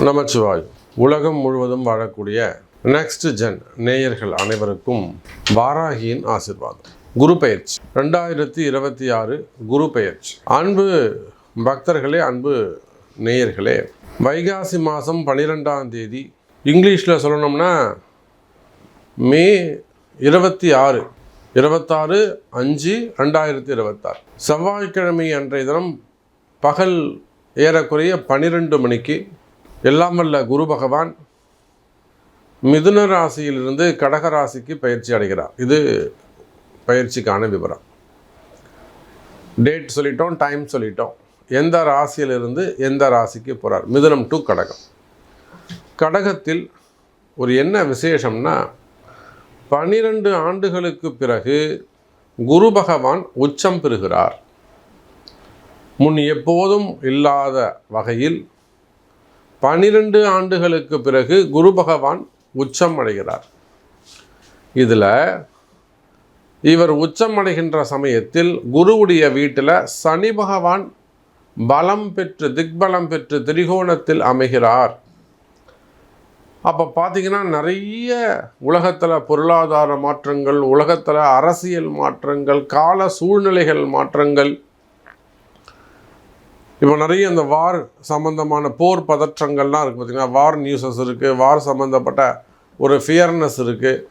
நமச்சிவாய். உலகம் முழுவதும் வாழக்கூடிய நெக்ஸ்ட் ஜென் நேயர்கள் அனைவருக்கும் வாராகியின் ஆசீர்வாதம். குரு பெயர்ச்சி 2026 குரு பெயர்ச்சி. அன்பு பக்தர்களே, அன்பு நேயர்களே, வைகாசி மாதம் 12ஆம் தேதி, இங்கிலீஷில் சொல்லணும்னா மே 26/5/2026 செவ்வாய்க்கிழமை அன்றைய தினம் பகல் ஏறக்குறைய 12 மணிக்கு எல்லாம் வல்ல குரு பகவான் மிதுன ராசியிலிருந்து கடக ராசிக்கு பயிற்சி அடைகிறார். இது பயிற்சிக்கான விவரம். டேட் சொல்லிட்டோம், டைம் சொல்லிட்டோம். எந்த ராசியிலிருந்து எந்த ராசிக்கு போகிறார்? மிதுனம் டு கடகம். கடகத்தில் ஒரு என்ன விசேஷம்னா, 12 ஆண்டுகளுக்கு பிறகு குரு பகவான் உச்சம் பெறுகிறார். முன் எப்போதும் இல்லாத வகையில் 12 ஆண்டுகளுக்கு பிறகு குரு பகவான் உச்சம் அடைகிறார். இதில் இவர் உச்சம் அடைகின்ற சமயத்தில் குருவுடைய வீட்டில் சனி பகவான் பலம் பெற்று திக்பலம் பெற்று திரிகோணத்தில் அமைகிறார். அப்போ பார்த்தீங்கன்னா நிறைய உலகத்தில் பொருளாதார மாற்றங்கள், உலகத்தில் அரசியல் மாற்றங்கள், கால சூழ்நிலைகள் மாற்றங்கள், இப்போ நிறைய இந்த வார் சம்மந்தமான போர் பதற்றங்கள்லாம் இருக்குது. பார்த்திங்கன்னா வார் நியூஸஸ் இருக்குது, வார் சம்மந்தப்பட்ட ஒரு ஃபியர்னஸ் இருக்குது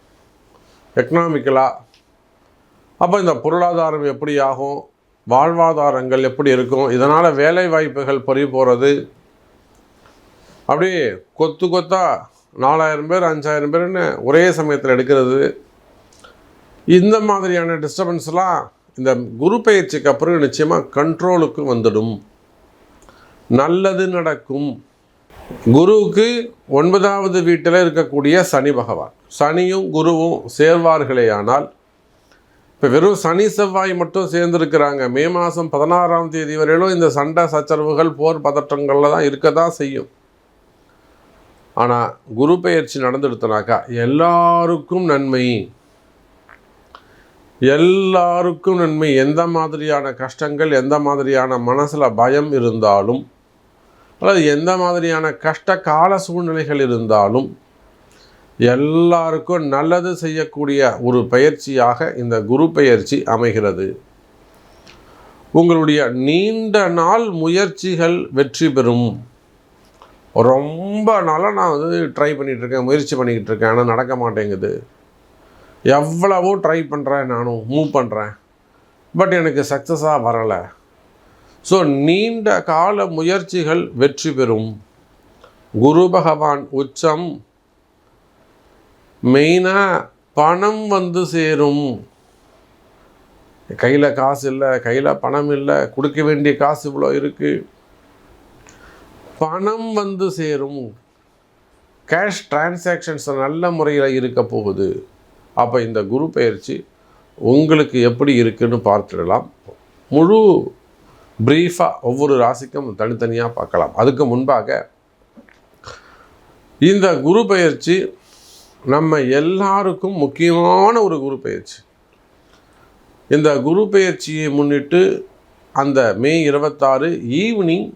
எக்கனாமிக்கலாக. அப்போ இந்த பொருளாதாரம் எப்படி ஆகும், வாழ்வாதாரங்கள் எப்படி இருக்கும், இதனால் வேலை வாய்ப்புகள் பறி போகிறது, அப்படியே கொத்து கொத்தாக 4000 பேர் 5000 பேர்னு ஒரே சமயத்தில் எடுக்கிறது, இந்த மாதிரியான டிஸ்டர்பன்ஸ்லாம் இந்த குரு பயிற்சிக்கு அப்புறம் நிச்சயமாக கண்ட்ரோலுக்கு வந்துடும். நல்லது நடக்கும். குருவுக்கு 9வது வீட்டில் இருக்கக்கூடிய சனி பகவான், சனியும் குருவும் சேர்வார்களே ஆனால், இப்போ வெறும் சனி செவ்வாய் மட்டும் சேர்ந்துருக்கிறாங்க. மே மாதம் 16ஆம் தேதி வரையிலும் இந்த சண்டை சச்சரவுகள் போர் பதற்றங்களில் தான் இருக்க தான் செய்யும். ஆனால் குரு பெயர்ச்சி நடந்துடுத்தனாக்கா எல்லாருக்கும் நன்மை, எல்லாருக்கும் நன்மை. எந்த மாதிரியான கஷ்டங்கள், எந்த மாதிரியான மனசில் பயம் இருந்தாலும், அல்லது எந்த மாதிரியான கஷ்ட கால சூழ்நிலைகள் இருந்தாலும் எல்லாருக்கும் நல்லது செய்யக்கூடிய ஒரு பயிற்சியாக இந்த குரு பெயர்ச்சி அமைகிறது. உங்களுடைய நீண்ட நாள் முயற்சிகள் வெற்றி பெறும். ரொம்ப நாளாக நான் ட்ரை பண்ணிகிட்ருக்கேன், முயற்சி பண்ணிக்கிட்டு இருக்கேன், ஆனால் நடக்க மாட்டேங்குது. எவ்வளவோ ட்ரை பண்ணுறேன், நானும் மூவ் பண்ணுறேன், பட் எனக்கு சக்ஸஸாக வரலை. ஸோ நீண்ட கால முயற்சிகள் வெற்றி பெறும். குரு பகவான் உச்சம். மெயினாக பணம் வந்து சேரும். கையில் காசு இல்லை, கையில் பணம் இல்லை, கொடுக்க வேண்டிய காசு இவ்வளோ இருக்குது, பணம் வந்து சேரும். கேஷ் டிரான்சாக்ஷன்ஸ் நல்ல முறையில் இருக்க போகுது. அப்போ இந்த குரு பெயர்ச்சி உங்களுக்கு எப்படி இருக்குன்னு பார்த்துடலாம். முழு பிரீஃபாக ஒவ்வொரு ராசிக்கும் தனித்தனியாக பார்க்கலாம். அதுக்கு முன்பாக இந்த குரு பெயர்ச்சி நம்ம எல்லாருக்கும் முக்கியமான ஒரு குரு பெயர்ச்சி. இந்த குரு பெயர்ச்சியை முன்னிட்டு அந்த மே 26 ஈவினிங்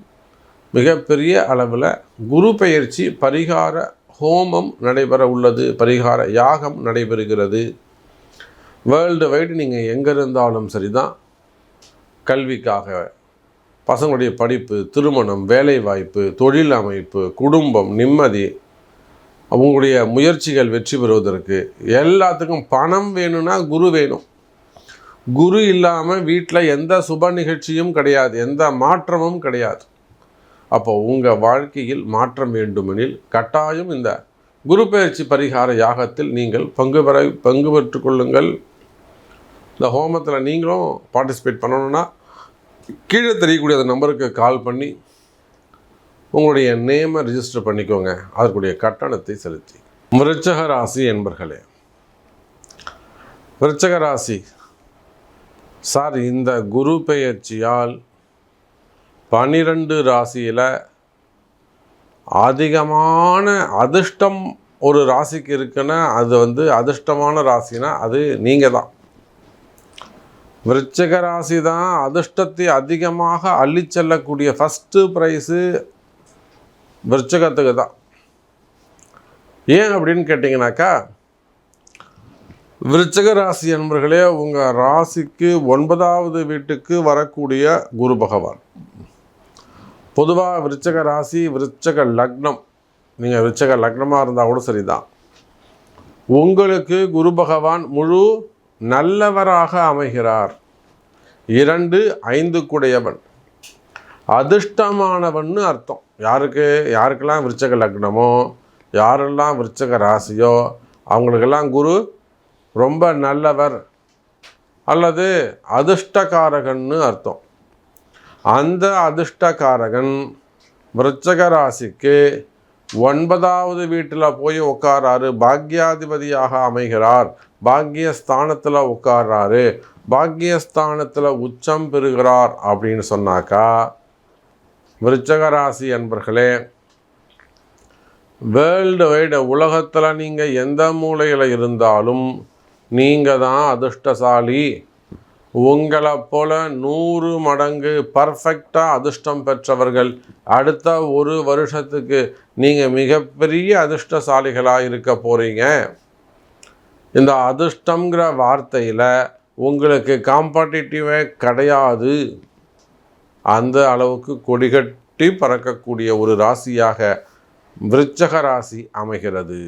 மிகப்பெரிய அளவில் குரு பெயர்ச்சி பரிகார ஹோமம் நடைபெற உள்ளது, பரிகார யாகம் நடைபெறுகிறது. வேர்ல்டு வைடு நீங்கள் எங்கே இருந்தாலும் சரிதான், கல்விக்காக, பசங்களுடைய படிப்பு, திருமணம், வேலைவாய்ப்பு, தொழில் அமைப்பு, குடும்பம், நிம்மதி, அவங்களுடைய முயற்சிகள் வெற்றி பெறுவதற்கு எல்லாத்துக்கும் பணம் வேணும்னா குரு வேணும். குரு இல்லாமல் வீட்டில் எந்த சுப நிகழ்ச்சியும் கிடையாது, எந்த மாற்றமும் கிடையாது. அப்போ உங்கள் வாழ்க்கையில் மாற்றம் வேண்டுமெனில் கட்டாயம் இந்த குரு பெயர்ச்சி பரிகார யாகத்தில் நீங்கள் பங்கு பெற்று கொள்ளுங்கள். இந்த ஹோமத்தில் நீங்களும் பார்ட்டிசிபேட் பண்ணணுன்னா கீழே தெரியக்கூடிய அந்த நம்பருக்கு கால் பண்ணி உங்களுடைய நேமை ரிஜிஸ்டர் பண்ணிக்கோங்க. அதற்குரிய கட்டணத்தை செலுத்தி. விருச்சக ராசி என்பர்களே, விருச்சக ராசி சார், இந்த குரு பெயர்ச்சியால் 12 ராசியில் அதிகமான அதிர்ஷ்டம் ஒரு ராசிக்கு இருக்குன்னா அது அதிர்ஷ்டமான ராசினா அது நீங்கள் தான். விருச்சிக ராசி தான் அதிர்ஷ்டத்தை அதிகமாக அள்ளி செல்லக்கூடிய ஃபஸ்ட்டு ப்ரைஸு விருச்சிகத்துக்கு தான். ஏன் அப்படின்னு கேட்டிங்கனாக்கா, விருச்சிக ராசி அன்பர்களே, உங்கள் ராசிக்கு 9வது வீட்டுக்கு வரக்கூடிய குரு பகவான். பொதுவாக விருச்சிக ராசி, விருச்சிக லக்னம், நீங்கள் விருச்சிக லக்னமாக இருந்தால் கூட சரிதான், உங்களுக்கு குரு பகவான் முழு நல்லவராக அமைகிறார். 2 5 கூடையவன், அதிர்ஷ்டமானவன்னு அர்த்தம். யாருக்கெல்லாம் விருச்சிக லக்னமோ, யாரெல்லாம் விருச்சிக ராசியோ, அவங்களுக்கெல்லாம் குரு ரொம்ப நல்லவர் அல்லது அதிர்ஷ்டகாரகன்னு அர்த்தம். அந்த அதிர்ஷ்டகாரகன் விருச்சிக ராசிக்கு 9வது வீட்டில் போய் உட்காராரு, பாக்யாதிபதியாக அமைகிறார், பாக்யஸ்தானத்தில் உட்கார்றாரு, பாக்யஸ்தானத்தில் உச்சம் பெறுகிறார் அப்படின்னு சொன்னாக்கா, விருச்சிக ராசி அன்பர்களே, வேர்ல்டு வைடு உலகத்தில் நீங்கள் எந்த மூலையில் இருந்தாலும் நீங்கள் தான் அதிர்ஷ்டசாலி. உங்களை போல 100 மடங்கு பர்ஃபெக்டாக அதிர்ஷ்டம் பெற்றவர்கள் அடுத்த 1 வருஷத்துக்கு நீங்கள் மிகப்பெரிய அதிர்ஷ்டசாலிகளாக இருக்க போகிறீங்க. இந்த அதிர்ஷ்டங்கிற வார்த்தையில் உங்களுக்கு காம்படிட்டிவே கிடையாது. அந்த அளவுக்கு கொடிகட்டி பறக்கக்கூடிய ஒரு ராசியாக விருச்சிக ராசி அமைகிறது.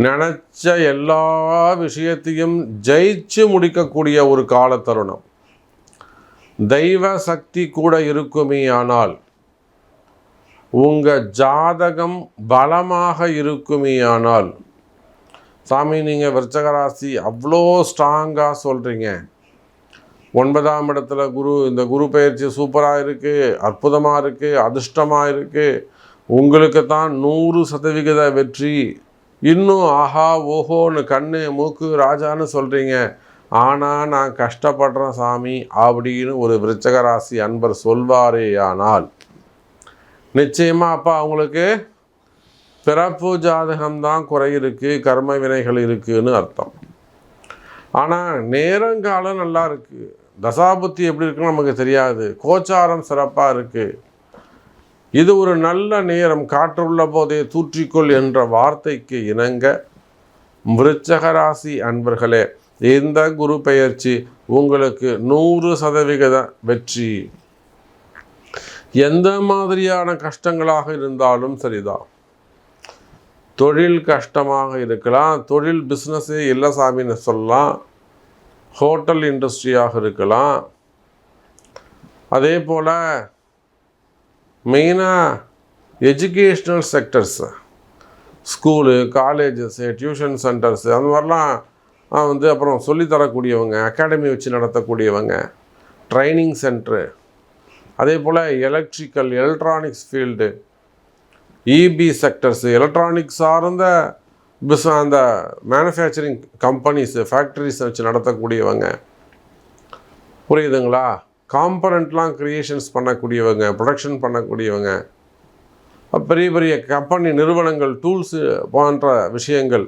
நினச்ச எல்லா விஷயத்தையும் ஜெயிச்சு முடிக்கக்கூடிய ஒரு கால தருணம். தெய்வ சக்தி கூட இருக்குமே, ஆனால் உங்கள் ஜாதகம் பலமாக இருக்குமே, ஆனால் சாமி நீங்கள் விருச்சிக ராசி அவ்வளோ ஸ்ட்ராங்காக சொல்கிறீங்க, 9ஆம் இடத்துல குரு, இந்த குரு பயிற்சி சூப்பராக இருக்குது, அற்புதமாக இருக்குது, அதிர்ஷ்டமாக இருக்குது, உங்களுக்கு தான் 100% வெற்றி, இன்னும் ஆஹா ஓஹோன்னு கண்ணு மூக்கு ராஜான்னு சொல்கிறீங்க, ஆனால் நான் கஷ்டப்படுறேன் சாமி அப்படின்னு ஒரு விருச்சிக ராசி அன்பர் சொல்வாரே ஆனால், நிச்சயமாக அப்போ அவங்களுக்கு பிறப்பு ஜாதகம்தான் குறை இருக்குது, கர்ம வினைகள் இருக்குதுன்னு அர்த்தம். ஆனால் நேரங்காலம் நல்லா இருக்குது, தசாபுத்தி எப்படி இருக்குன்னு நமக்கு தெரியாது, கோச்சாரம் சிறப்பாக இருக்குது, இது ஒரு நல்ல நேரம், காற்றுள்ள போதே தூற்றிக்கொள் என்ற வார்த்தைக்கு இணங்க விருச்சிக ராசி அன்பர்களே, இந்த குரு பெயர்ச்சி உங்களுக்கு 100% வெற்றி. எந்த மாதிரியான கஷ்டங்களாக இருந்தாலும் சரிதான். தொழில் கஷ்டமாக இருக்கலாம், தொழில் பிஸ்னஸே இல்லை சாமின்னு சொல்லலாம், ஹோட்டல் இண்டஸ்ட்ரியாக இருக்கலாம், அதே போல் மெயினாக educational sectors, school, colleges, tuition centres, அந்த மாதிரிலாம் அப்புறம் சொல்லித்தரக்கூடியவங்க, அகாடமி வச்சு நடத்தக்கூடியவங்க, ட்ரைனிங் சென்ட்ரு, அதே போல் electrical electronics field, EB sectors, electronics சார்ந்த அந்த மேனுஃபேக்சரிங் கம்பெனிஸு, ஃபேக்ட்ரிஸ் வச்சு நடத்தக்கூடியவங்க, புரியுதுங்களா? காம்பனண்ட்லாம் க்ரியேஷன்ஸ் பண்ணக்கூடியவங்க, ப்ரொடக்ஷன் பண்ணக்கூடியவங்க, பெரிய பெரிய கம்பெனி நிறுவனங்கள், டூல்ஸு போன்ற விஷயங்கள்,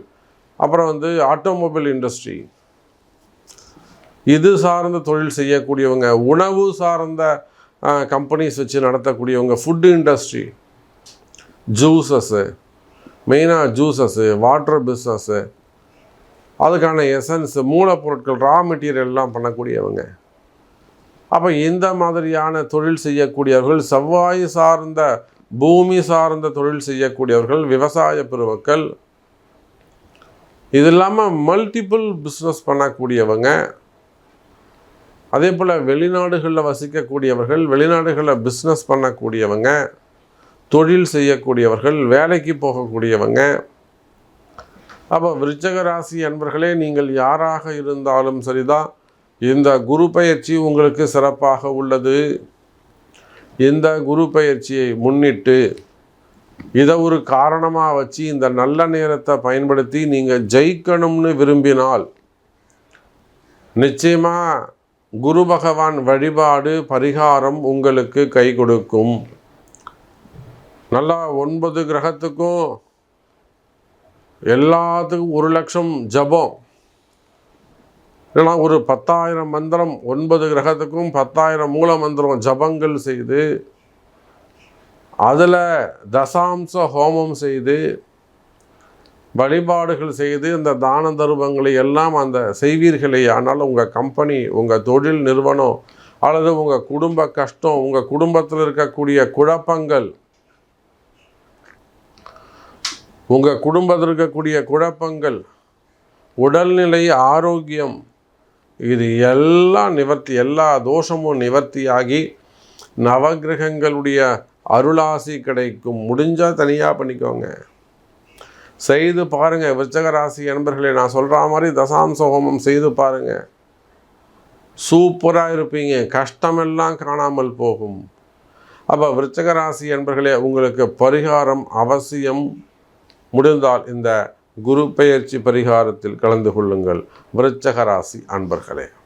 அப்புறம் ஆட்டோமொபைல் இண்டஸ்ட்ரி, இது சார்ந்த தொழில் செய்யக்கூடியவங்க, உணவு சார்ந்த கம்பெனிஸ் வச்சு நடத்தக்கூடியவங்க, ஃபுட்டு இண்டஸ்ட்ரி, ஜூஸஸ்ஸு, மெயினாக ஜூஸஸ்ஸு, வாட்டர் பிஸ்னஸ்ஸு, அதுக்கான எசன்ஸு, மூலப்பொருட்கள், ரா மெட்டீரியல்லாம் பண்ணக்கூடியவங்க. அப்போ இந்த மாதிரியான தொழில் செய்யக்கூடியவர்கள், செவ்வாய் சார்ந்த பூமி சார்ந்த தொழில் செய்யக்கூடியவர்கள், விவசாய பெருமக்கள், இது இல்லாமல் மல்டிபிள் பிஸ்னஸ் பண்ணக்கூடியவங்க, அதே போல் வெளிநாடுகளில் வசிக்கக்கூடியவர்கள், வெளிநாடுகளில் பிஸ்னஸ் பண்ணக்கூடியவங்க, தொழில் செய்யக்கூடியவர்கள், வேலைக்கு போகக்கூடியவங்க. அப்போ விருச்சிக ராசி அன்பர்களே, நீங்கள் யாராக இருந்தாலும் சரிதான், இந்த குரு பயிற்சி உங்களுக்கு சிறப்பாக உள்ளது. இந்த குரு பயிற்சியை முன்னிட்டு இதை ஒரு காரணமாக வச்சு இந்த நல்ல நேரத்தை பயன்படுத்தி நீங்கள் ஜெயிக்கணும்னு விரும்பினால், நிச்சயமாக குரு பகவான் வழிபாடு, பரிகாரம் உங்களுக்கு கை கொடுக்கும். நல்லா 9 கிரகத்துக்கும் எல்லாத்துக்கும் 1 லட்சம் ஜபம், இல்லைனா ஒரு 10,000 மந்திரம், 9 கிரகத்துக்கும் 10,000 மூல மந்திரம் ஜபங்கள் செய்து அதில் தசாம்ச ஹோமம் செய்து வழிபாடுகள் செய்து இந்த தான தருமங்களை எல்லாம் அந்த செய்வீர்களே, ஆனால் உங்கள் கம்பெனி, உங்கள் தொழில் நிறுவனம் அல்லது உங்கள் குடும்ப கஷ்டம், உங்கள் குடும்பத்தில் இருக்கக்கூடிய குழப்பங்கள், உங்கள் குடும்பத்தில் இருக்கக்கூடிய குழப்பங்கள், உடல்நிலை, ஆரோக்கியம், இது எல்லாம் நிவர்த்தி, எல்லா தோஷமும் நிவர்த்தியாகி நவகிரகங்களுடைய அருளாசி கிடைக்கும். முடிஞ்சால் தனியாக பண்ணிக்கோங்க, செய்து பாருங்கள். விருச்சிக ராசி என்பர்களே, நான் சொல்கிற மாதிரி தசாம்ச ஹோமம் செய்து பாருங்கள், சூப்பராக இருப்பீங்க, கஷ்டமெல்லாம் காணாமல் போகும். அப்போ விருச்சிக ராசி என்பர்களே, உங்களுக்கு பரிகாரம் அவசியம். முடிந்தால் இந்த குரு பெயர்ச்சி பரிகாரத்தில் கலந்து கொள்ளுங்கள் விருச்சிக ராசி அன்பர்களே.